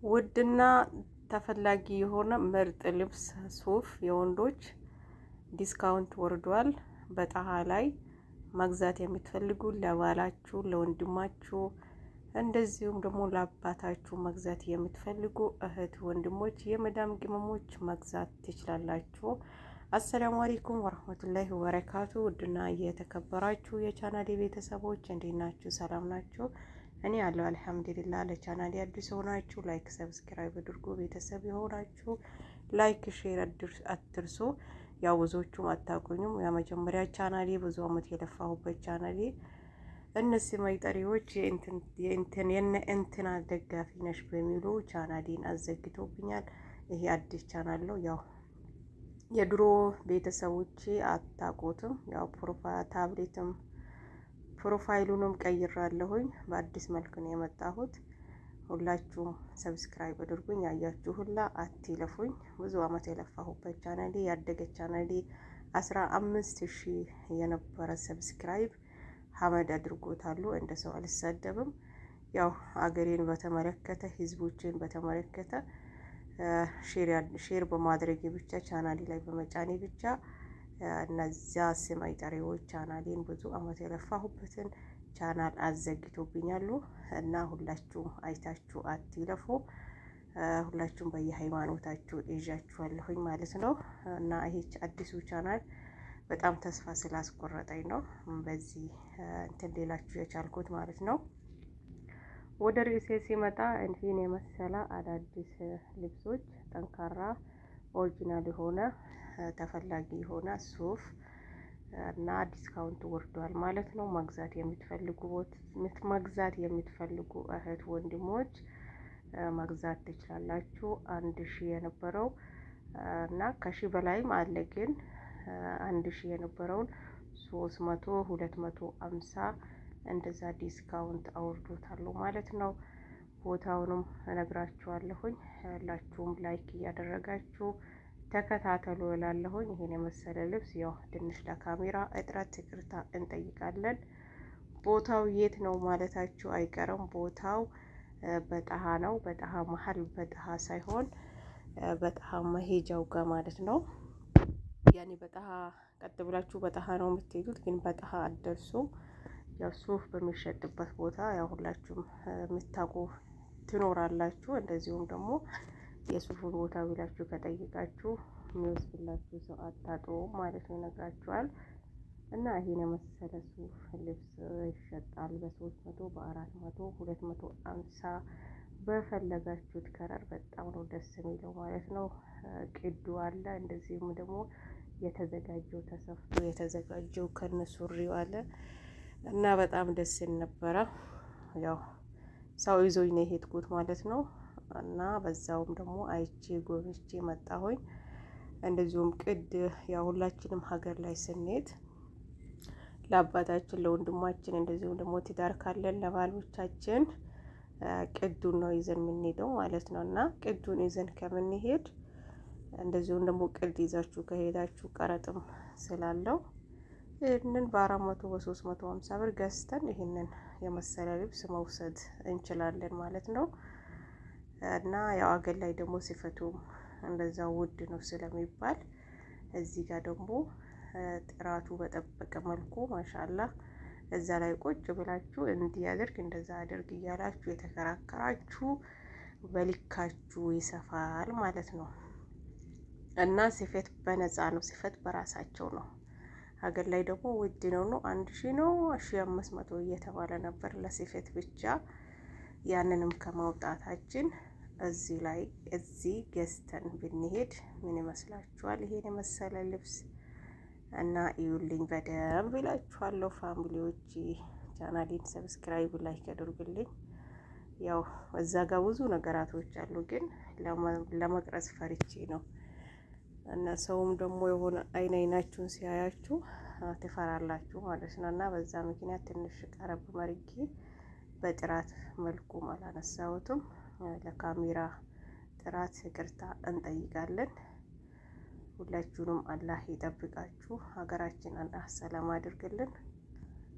ውድና ተፈላጊ የሆነ ምርጥ ልብስ ሱፍ የወንዶች ዲስካውንት ወርዷል። በጣሃ ላይ መግዛት የምትፈልጉ ለባላችሁ፣ ለወንድማችሁ እንደዚሁም ደግሞ ለአባታችሁ መግዛት የምትፈልጉ እህት ወንድሞች፣ የመዳም ቅመሞች መግዛት ትችላላችሁ። አሰላሙ አለይኩም ወራህመቱላሂ ወበረካቱ። ውድና የተከበራችሁ የቻናሌ ቤተሰቦች እንዴት ናችሁ? ሰላም ናችሁ? እኔ ያለው አልሐምዱሊላህ። ለቻናሌ አዲስ ሆናችሁ ላይክ ሰብስክራይብ አድርጉ። ቤተሰብ የሆናችሁ ላይክ ሼር አትርሱ። ያው ብዙዎቹም አታውቁኝም። የመጀመሪያ ቻናሌ ብዙ አመት የለፋሁበት ቻናሌ እነዚህ ማይጠሪዎች የእንትና ደጋፊ ነሽ በሚሉ ቻናሌን አዘግቶብኛል። ይሄ አዲስ ቻናል ነው። ያው የድሮ ቤተሰቦቼ አታውቁትም። ያው ታብሌትም ፕሮፋይሉንም ቀይራለሁኝ። በአዲስ መልክ ነው የመጣሁት። ሁላችሁም ሰብስክራይብ አድርጉኝ። ያያችሁ ሁላ አትለፉኝ። ብዙ አመት የለፋሁበት ቻናሌ ያደገ ቻናሌ 15000 የነበረ ሰብስክራይብ ሀመድ አድርጎታሉ። እንደ ሰው አልሳደብም። ያው አገሬን በተመለከተ ህዝቦችን በተመለከተ ሼር በማድረግ ብቻ ቻናሌ ላይ በመጫኔ ብቻ እነዚያ ስም አይጠሪዎች ቻናሌን ብዙ አመት የለፋሁበትን ቻናል አዘግቶብኛሉ እና ሁላችሁም አይታችሁ አትለፉ። ሁላችሁም በየሃይማኖታችሁ እዣችኋለሁኝ ማለት ነው። እና ይሄ አዲሱ ቻናል በጣም ተስፋ ስላስቆረጠኝ ነው በዚህ እንትን ሌላችሁ የቻልኩት ማለት ነው። ወደ ርዕሴ ሲመጣ እንዲህን የመሰለ አዳዲስ ልብሶች ጠንካራ ኦሪጂናል የሆነ ተፈላጊ የሆነ ሱፍ እና ዲስካውንት ወርዷል ማለት ነው። መግዛት የምትፈልጉ እህት ወንድሞች መግዛት ትችላላችሁ። 1000 የነበረው እና ከሺህ በላይም አለ፣ ግን 1000 የነበረውን 300 250 እንደዛ ዲስካውንት አውርዶታል ማለት ነው። ቦታውንም እነግራችኋለሁኝ። ያላችሁም ላይክ እያደረጋችሁ ተከታተሉ እላለሁኝ። ይሄን የመሰለ ልብስ ያው ትንሽ ለካሜራ እጥረት ይቅርታ እንጠይቃለን። ቦታው የት ነው ማለታችሁ አይቀርም። ቦታው በጣሃ ነው። በጣሃ መሀል በጣሃ ሳይሆን በጣሃ መሄጃው ጋር ማለት ነው። ያኔ በጣሃ ቀጥ ብላችሁ በጣሃ ነው የምትሄዱት፣ ግን በጣሃ አትደርሱም። ያው ሱፍ በሚሸጥበት ቦታ ያው ሁላችሁም የምታውቁ ትኖራላችሁ። እንደዚሁም ደግሞ የሱፉን ቦታ ብላችሁ ከጠይቃችሁ የሚወስድላችሁ ሰው አታጡም ማለት ነው፣ ይነግራችኋል። እና ይሄን የመሰለ ሱፍ ልብስ ይሸጣል በ300 በ400 250 በፈለጋችሁት ከለር። በጣም ነው ደስ የሚለው ማለት ነው። ቅዱ አለ፣ እንደዚሁም ደግሞ የተዘጋጀው ተሰፍቶ የተዘጋጀው ከነሱሪው አለ እና በጣም ደስ ነበረ። ያው ሰው ይዞኝ ነው የሄድኩት ማለት ነው። እና በዛውም ደግሞ አይቼ ጎብኝቼ መጣሁኝ። እንደዚሁም ቅድ ያው ሁላችንም ሀገር ላይ ስንሄድ ለአባታችን ለወንድማችን እንደዚሁም ደግሞ ትዳር ካለን ለባሎቻችን ቅዱን ነው ይዘን የምንሄደው ማለት ነው። እና ቅዱን ይዘን ከምንሄድ እንደዚሁም ደግሞ ቅድ ይዛችሁ ከሄዳችሁ ቀረጥም ስላለው ይህንን በ400 በ350 ብር ገዝተን ይህንን የመሰለ ልብስ መውሰድ እንችላለን ማለት ነው። እና ያው አገር ላይ ደግሞ ሲፈቱም እንደዛው ውድ ነው ስለሚባል እዚህ ጋር ደግሞ ጥራቱ በጠበቀ መልኩ ማሻአላህ እዛ ላይ ቁጭ ብላችሁ እንዲያደርግ እንደዛ አድርግ እያላችሁ የተከራከራችሁ በልካችሁ ይሰፋል ማለት ነው። እና ሲፈት በነፃ ነው፣ ሲፈት በራሳቸው ነው። ሀገር ላይ ደግሞ ውድ ነው 1000 ነው 1500 እየተባለ ነበር ለሲፈት ብቻ። ያንንም ከማውጣታችን እዚህ ገዝተን ብንሄድ ምን ይመስላችኋል? ይሄን የመሰለ ልብስ እና እዩልኝ በደንብ ይላችኋለሁ። ፋሚሊዎች ቻናሌን ሰብስክራይብ ላይክ አድርጉልኝ። ያው እዛ ጋር ብዙ ነገራቶች አሉ፣ ግን ለመቅረጽ ፈርቼ ነው። እና ሰውም ደግሞ የሆነ አይናችሁን ሲያያችሁ ትፈራላችሁ ማለት ነው። እና በዛ ምክንያት ትንሽ ቀረብ መርጌ በጥራት መልኩ አላነሳሁትም። ለካሜራ ጥራት ይቅርታ እንጠይቃለን። ሁላችሁንም አላህ ይጠብቃችሁ። ሀገራችን አላህ ሰላም አድርግልን።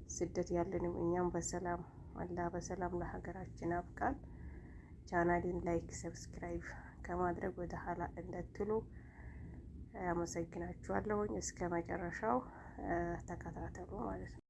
ስደት ያለንም እኛም በሰላም አላህ በሰላም ለሀገራችን አብቃን። ቻናሌን ላይክ፣ ሰብስክራይብ ከማድረግ ወደ ኋላ እንዳትሉ አመሰግናችኋለሁኝ። እስከ መጨረሻው ተከታተሉ ማለት ነው።